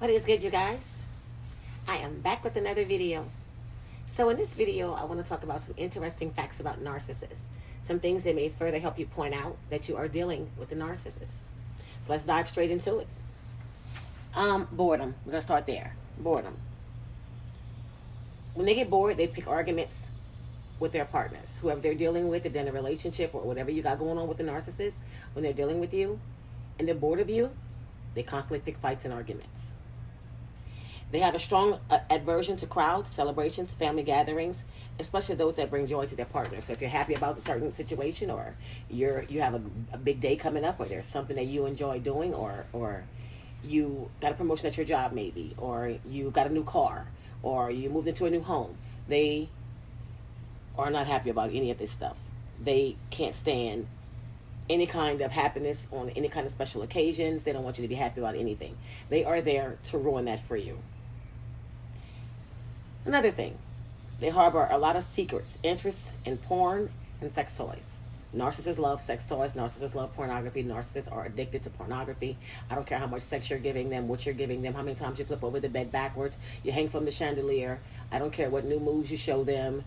What is good, you guys? I am back with another video. So in this video, I want to talk about some interesting facts about narcissists. Some things that may further help you point out that you are dealing with a narcissist. So let's dive straight into it. Boredom. We're going to start there. Boredom. When they get bored, they pick arguments with their partners. Whoever they're dealing with, if they're in a relationship or whatever you got going on with the narcissist, when they're dealing with you and they're bored of you, they constantly pick fights and arguments. They have a strong aversion to crowds, celebrations, family gatherings, especially those that bring joy to their partner. So if you're happy about a certain situation, or you have a big day coming up, or there's something that you enjoy doing, or you got a promotion at your job maybe, or you got a new car, or you moved into a new home, they are not happy about any of this stuff. They can't stand any kind of happiness on any kind of special occasions. They don't want you to be happy about anything. They are there to ruin that for you. Another thing, they harbor a lot of secrets, interests in porn and sex toys. Narcissists love sex toys. Narcissists love pornography. Narcissists are addicted to pornography. I don't care how much sex you're giving them, what you're giving them, how many times you flip over the bed backwards, you hang from the chandelier. I don't care what new moves you show them,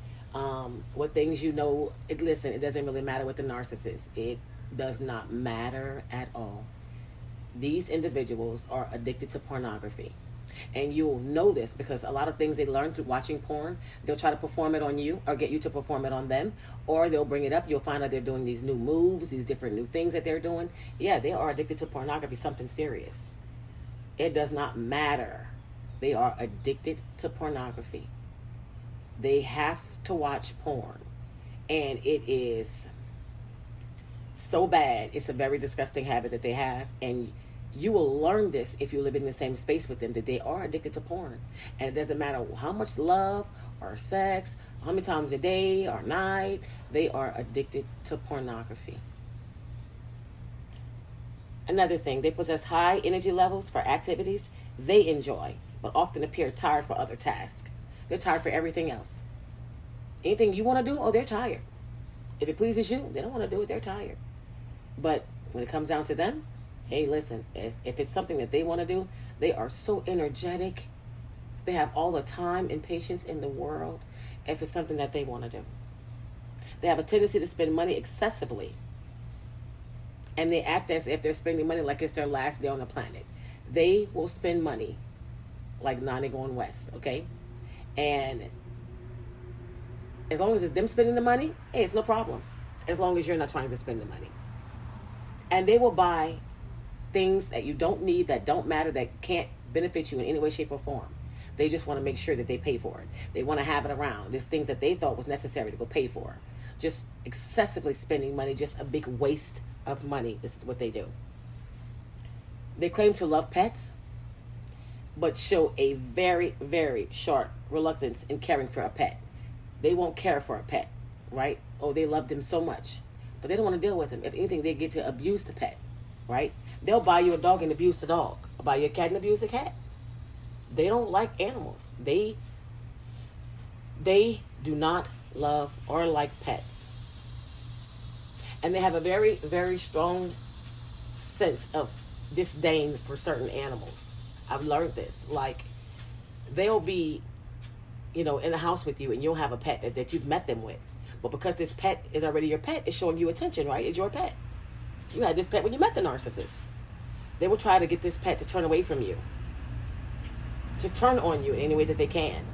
what things you know. Listen, it doesn't really matter with the narcissist. It does not matter at all. These individuals are addicted to pornography. And you'll know this because a lot of things they learn through watching porn, they'll try to perform it on you or get you to perform it on them, or they'll bring it up. You'll find out they're doing these new moves, these different new things that they're doing. Yeah, they are addicted to pornography, something serious. It does not matter. They are addicted to pornography. They have to watch porn. And it is so bad. It's a very disgusting habit that they have. And you will learn this if you live in the same space with them, that they are addicted to porn. And it doesn't matter how much love or sex, how many times a day or night, they are addicted to pornography. Another thing, they possess high energy levels for activities they enjoy, but often appear tired for other tasks. They're tired for everything else. Anything you want to do, oh, they're tired. If it pleases you, they don't want to do it, they're tired. But when it comes down to them, hey, listen, if it's something that they want to do, they are so energetic. They have all the time and patience in the world if it's something that they want to do. They have a tendency to spend money excessively. And they act as if they're spending money like it's their last day on the planet. They will spend money like Nani going west, okay? And as long as it's them spending the money, hey, it's no problem. As long as you're not trying to spend the money. And they will buy things that you don't need, that don't matter, that can't benefit you in any way, shape, or form. They just want to make sure that they pay for it. They want to have it around. There's things that they thought was necessary to go pay for. Just excessively spending money, just a big waste of money. This is what they do. They claim to love pets, but show a very, very sharp reluctance in caring for a pet. They won't care for a pet, right? Oh, they love them so much, but they don't want to deal with them. If anything, they get to abuse the pet, right? They'll buy you a dog and abuse the dog. Or buy you a cat and abuse the cat. They don't like animals. They do not love or like pets. And they have a very, very strong sense of disdain for certain animals. I've learned this. Like, they'll be, in a house with you and you'll have a pet that you've met them with. But because this pet is already your pet, it's showing you attention, right? It's your pet. You had this pet when you met the narcissist. They will try to get this pet to turn away from you, to turn on you in any way that they can,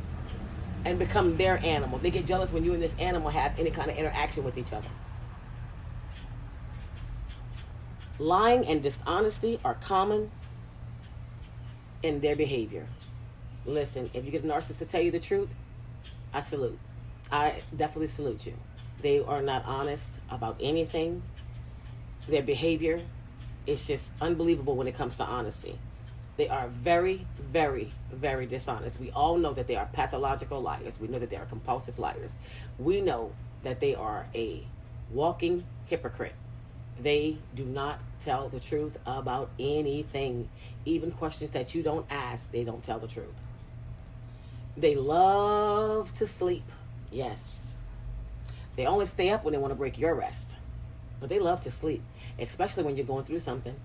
and become their animal. They get jealous when you and this animal have any kind of interaction with each other. Lying and dishonesty are common in their behavior. Listen, if you get a narcissist to tell you the truth, I salute. I definitely salute you. They are not honest about anything. Their behavior is just unbelievable when it comes to honesty. They are very, very, very dishonest. We all know that they are pathological liars. We know that they are compulsive liars. We know that they are a walking hypocrite. They do not tell the truth about anything. Even questions that you don't ask, they don't tell the truth. They love to sleep. Yes. They only stay up when they want to break your rest. But they love to sleep, especially when you're going through something.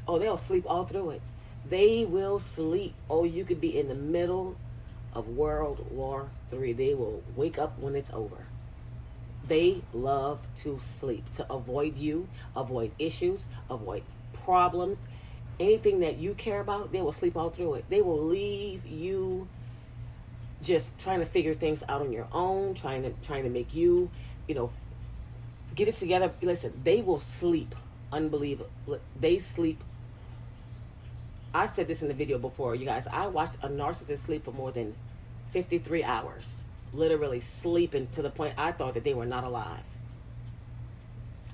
Oh, they'll sleep all through it. They will sleep. Oh, you could be in the middle of World War III. They will wake up when it's over. They love to sleep, to avoid you, avoid issues, avoid problems. Anything that you care about, they will sleep all through it. They will leave you just trying to figure things out on your own, trying to make you, get it together. Listen, they will sleep. Unbelievable. They sleep. I said this in the video before, you guys. I watched a narcissist sleep for more than 53 hours. Literally sleeping to the point I thought that they were not alive.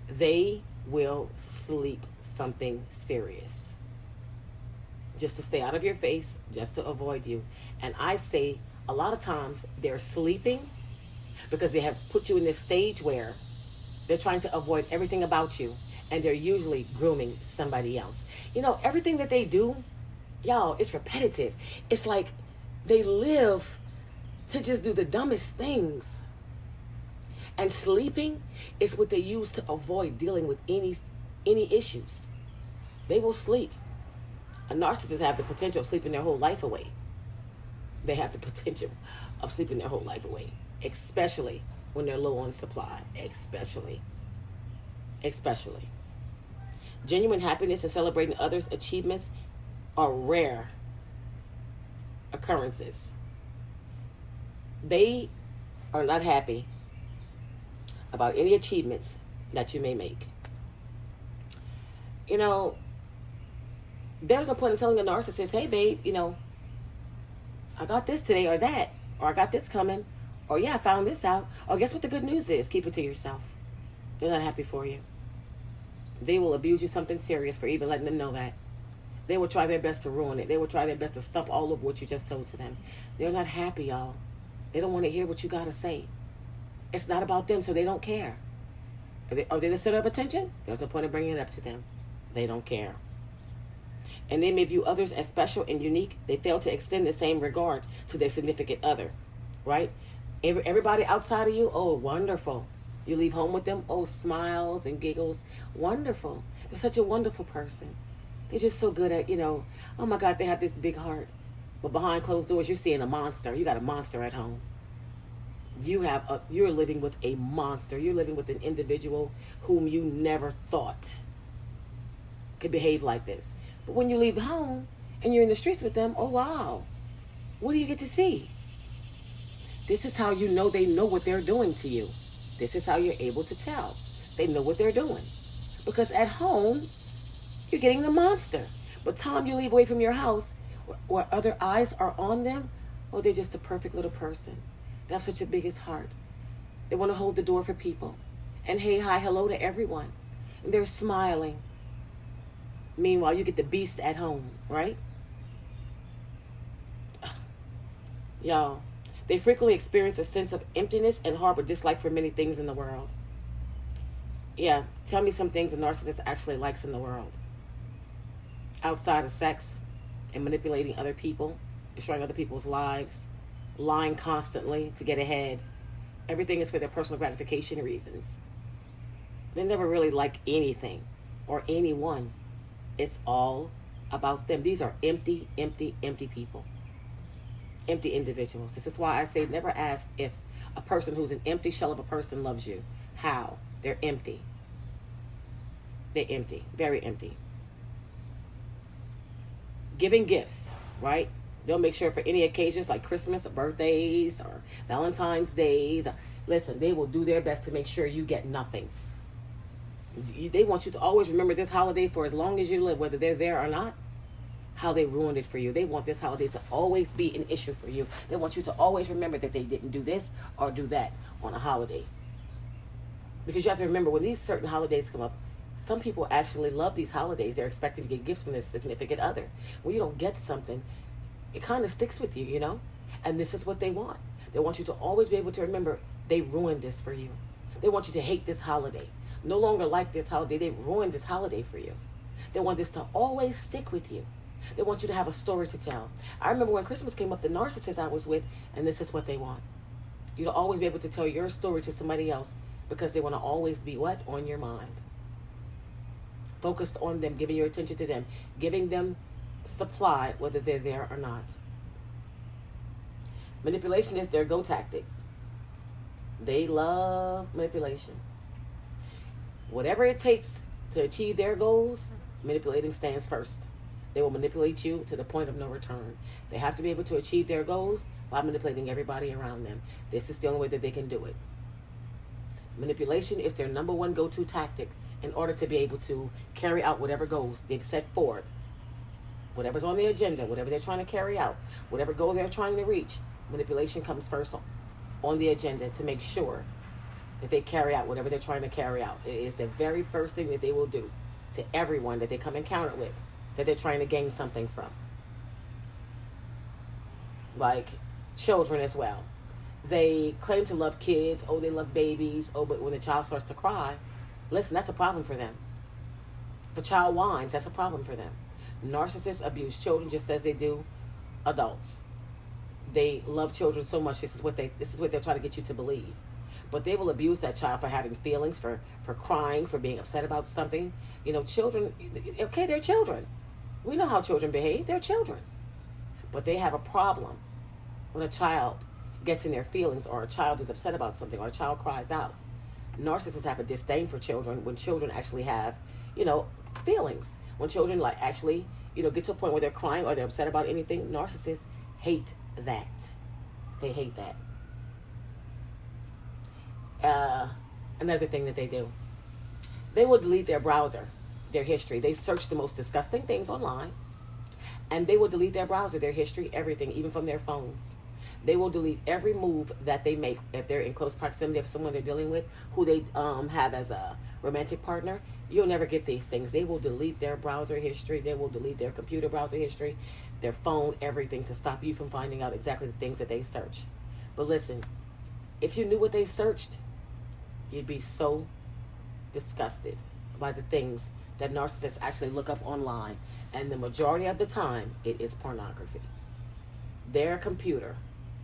They will sleep something serious just to stay out of your face, just to avoid you. And I say a lot of times they're sleeping because they have put you in this stage where they're trying to avoid everything about you, and they're usually grooming somebody else. Everything that they do, y'all, it's repetitive. It's like they live to just do the dumbest things. And sleeping is what they use to avoid dealing with any issues. They will sleep. A narcissist have the potential of sleeping their whole life away. They have the potential of sleeping their whole life away, especially when they're low on supply, especially. Genuine happiness and celebrating others' achievements are rare occurrences. They are not happy about any achievements that you may make. There's no point in telling a narcissist, hey, babe, I got this today or that, or I got this coming, or yeah, I found this out, or guess what the good news is? Keep it to yourself. They're not happy for you. They will abuse you something serious for even letting them know that. They will try their best to ruin it. They will try their best to stump all of what you just told to them. They're not happy, y'all. They don't want to hear what you got to say. It's not about them, so they don't care. Are they the center of attention? There's no point in bringing it up to them. They don't care. And they may view others as special and unique. They fail to extend the same regard to their significant other, right? Everybody outside of you, oh, wonderful. You leave home with them, oh, smiles and giggles. Wonderful. They're such a wonderful person. They're just so good at, oh my God, they have this big heart. But behind closed doors, you're seeing a monster. You got a monster at home. You're living with a monster. You're living with an individual whom you never thought could behave like this. But when you leave home and you're in the streets with them, oh wow, what do you get to see? This is how you know they know what they're doing to you. This is how you're able to tell. They know what they're doing. Because at home, you're getting the monster. But time you leave away from your house, where other eyes are on them, oh, they're just the perfect little person. They have such a biggest heart. They want to hold the door for people. And hey, hi, hello to everyone. And they're smiling. Meanwhile, you get the beast at home, right? Y'all, they frequently experience a sense of emptiness and harbor dislike for many things in the world. Yeah, tell me some things a narcissist actually likes in the world. Outside of sex and manipulating other people, destroying other people's lives, lying constantly to get ahead. Everything is for their personal gratification reasons. They never really like anything or anyone. It's all about them. These are empty, empty, empty people. Empty individuals. This is why I say never ask if a person who's an empty shell of a person loves you. How? They're empty. They're empty. Very empty. Giving gifts, right? They'll make sure for any occasions like Christmas or birthdays or Valentine's Days. Listen, they will do their best to make sure you get nothing. They want you to always remember this holiday for as long as you live, whether they're there or not, how they ruined it for you. They want this holiday to always be an issue for you. They want you to always remember that they didn't do this or do that on a holiday. Because you have to remember, when these certain holidays come up, some people actually love these holidays. They're expecting to get gifts from their significant other. When you don't get something, it kind of sticks with you, And this is what they want. They want you to always be able to remember they ruined this for you. They want you to hate this holiday. No longer like this holiday. They ruined this holiday for you. They want this to always stick with you. They want you to have a story to tell. I remember when Christmas came up, the narcissist I was with, and this is what they want. You to always be able to tell your story to somebody else because they want to always be what? On your mind. Focused on them, giving your attention to them, giving them supply whether they're there or not. Manipulation is their go tactic. They love manipulation. Whatever it takes to achieve their goals, manipulating stands first. They will manipulate you to the point of no return. They have to be able to achieve their goals by manipulating everybody around them. This is the only way that they can do it. Manipulation is their number one go-to tactic in order to be able to carry out whatever goals they've set forward. Whatever's on the agenda, whatever they're trying to carry out, whatever goal they're trying to reach, manipulation comes first on the agenda to make sure that they carry out whatever they're trying to carry out. It is the very first thing that they will do to everyone that they come encounter with, that they're trying to gain something from. Like children as well. They claim to love kids. Oh, they love babies. Oh, but when the child starts to cry, listen, that's a problem for them. If a child whines, that's a problem for them. Narcissists abuse children just as they do adults. They love children so much. This is what they're trying to get you to believe. But they will abuse that child for having feelings, for crying, for being upset about something. You know, children, okay, they're children. We know how children behave. They're children. But they have a problem when a child gets in their feelings, or a child is upset about something, or a child cries out. Narcissists have a disdain for children when children actually have, feelings. When children actually, get to a point where they're crying or they're upset about anything, narcissists hate that. They hate that. Another thing that they do, they will delete their browser, their history. They search the most disgusting things online, and they will delete their browser, their history, everything, even from their phones. They will delete every move that they make if they're in close proximity of someone they're dealing with, who they have as a romantic partner. You'll never get these things. They will delete their browser history. They will delete their computer browser history, their phone, everything, to stop you from finding out exactly the things that they search. But listen, if you knew what they searched, you'd be so disgusted by the things that narcissists actually look up online. And the majority of the time, it is pornography. Their computer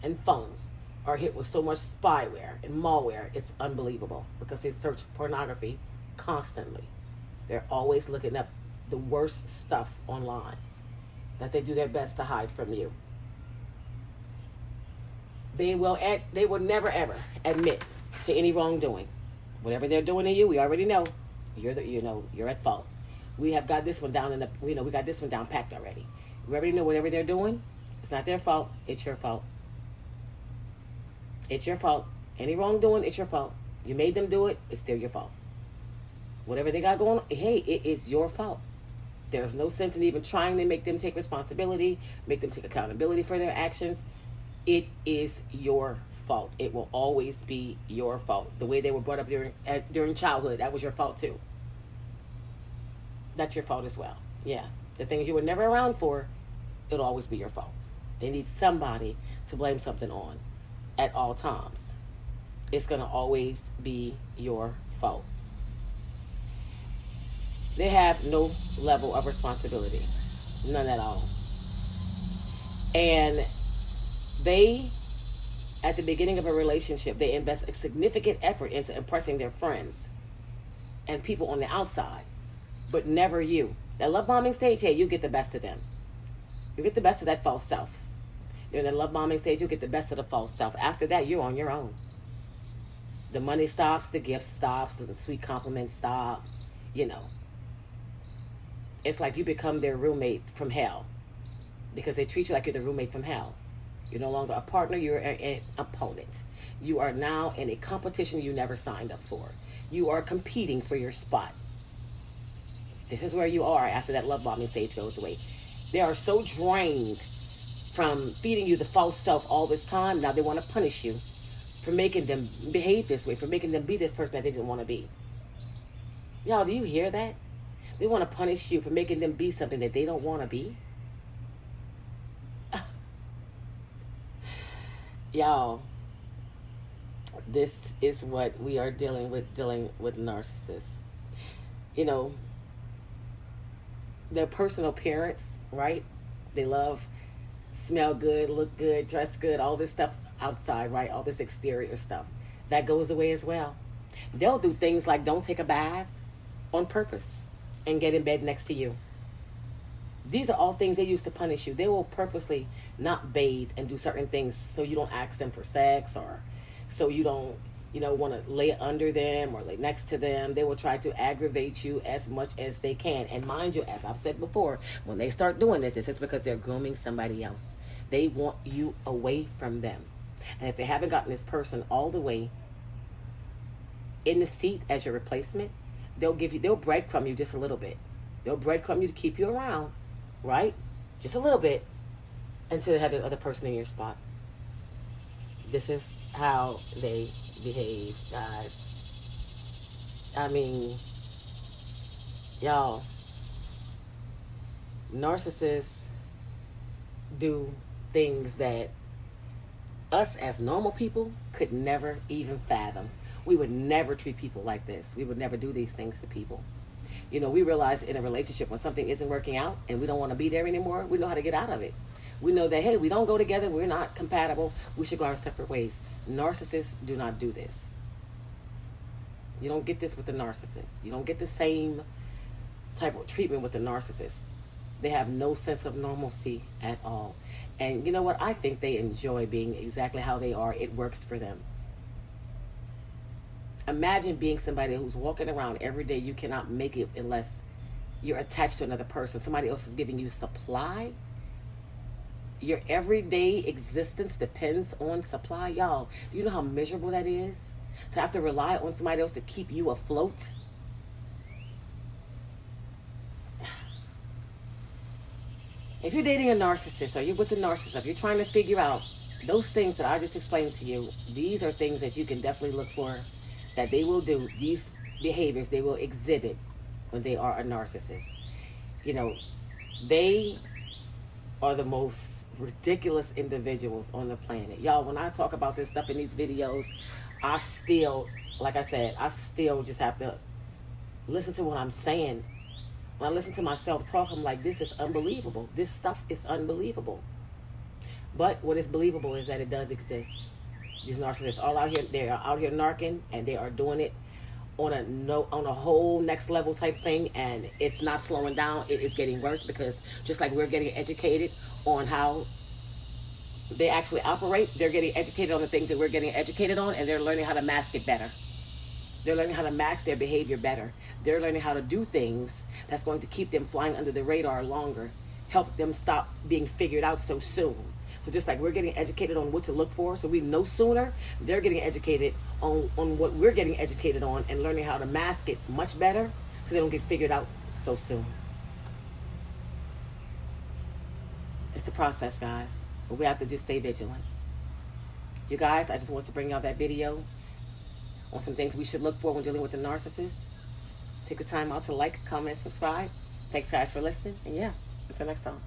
and phones are hit with so much spyware and malware, it's unbelievable, because they search pornography constantly. They're always looking up the worst stuff online that they do their best to hide from you. They will never ever admit to any wrongdoing. Whatever they're doing to you, we already know you're at fault. We have got this one down we got this one down packed already. We already know whatever they're doing, it's not their fault, it's your fault. It's your fault. Any wrongdoing, it's your fault. You made them do it, it's still your fault. Whatever they got going on, hey, it is your fault. There's no sense in even trying to make them take responsibility, make them take accountability for their actions. It is your fault. It will always be your fault. The way they were brought up during childhood, that was your fault too. That's your fault as well. Yeah. The things you were never around for, it'll always be your fault. They need somebody to blame something on at all times. It's going to always be your fault. They have no level of responsibility. None at all. And they, at the beginning of a relationship, they invest a significant effort into impressing their friends and people on the outside, but never you. That love bombing stage, hey, you get the best of them. You get the best of that false self. You're in the love bombing stage, you get the best of the false self. After that, you're on your own. The money stops, the gift stops, the sweet compliments stop. It's like you become their roommate from hell, because they treat you like you're the roommate from hell. You're no longer a partner, you're an opponent. You are now in a competition you never signed up for. You are competing for your spot. This is where you are after that love bombing stage goes away. They are so drained from feeding you the false self all this time. Now they want to punish you for making them behave this way, for making them be this person that they didn't want to be. Y'all, do you hear that? They want to punish you for making them be something that they don't want to be. Y'all, this is what we are dealing with narcissists. Their personal appearance, right? They love, smell good, look good, dress good, all this stuff outside, right? All this exterior stuff. That goes away as well. They'll do things like don't take a bath on purpose and get in bed next to you. These are all things they use to punish you. They will purposely not bathe and do certain things so you don't ask them for sex, or so you don't, want to lay under them or lay next to them. They will try to aggravate you as much as they can. And mind you, as I've said before, when they start doing this, it's because they're grooming somebody else. They want you away from them. And if they haven't gotten this person all the way in the seat as your replacement, they'll breadcrumb you just a little bit. They'll breadcrumb you to keep you around, right? Just a little bit, until they have the other person in your spot. This is how they behave, guys. I mean, y'all, narcissists do things that us as normal people could never even fathom. We would never treat people like this. We would never do these things to people. We realize in a relationship when something isn't working out and we don't want to be there anymore, we know how to get out of it. We know that, hey, we don't go together, we're not compatible, we should go our separate ways. Narcissists do not do this. You don't get this with the narcissist. You don't get the same type of treatment with the narcissist. They have no sense of normalcy at all. And you know what? I think they enjoy being exactly how they are. It works for them. Imagine being somebody who's walking around every day. You cannot make it unless you're attached to another person. Somebody else is giving you supply. Your everyday existence depends on supply. Y'all, do you know how miserable that is? To have to rely on somebody else to keep you afloat? If you're dating a narcissist or you're with a narcissist, if you're trying to figure out those things that I just explained to you, these are things that you can definitely look for that they will do. These behaviors they will exhibit when they are a narcissist. They are the most ridiculous individuals on the planet. Y'all, when I talk about this stuff in these videos, I still, like I said, I still just have to listen to what I'm saying. When I listen to myself talk, I'm like, this is unbelievable. This stuff is unbelievable. But what is believable is that it does exist. These narcissists all out here, they are out here narking, and they are doing it on a whole next level type thing, and it's not slowing down. It is getting worse, because just like we're getting educated on how they actually operate, they're getting educated on the things that we're getting educated on, and they're learning how to mask it better. They're learning how to mask their behavior better. They're learning how to do things that's going to keep them flying under the radar longer, help them stop being figured out so soon. So just like we're getting educated on what to look for so we know sooner, they're getting educated on what we're getting educated on and learning how to mask it much better so they don't get figured out so soon. It's a process, guys, but we have to just stay vigilant. You guys, I just want to bring y'all that video on some things we should look for when dealing with a narcissist. Take the time out to like, comment, subscribe. Thanks, guys, for listening. And yeah, until next time.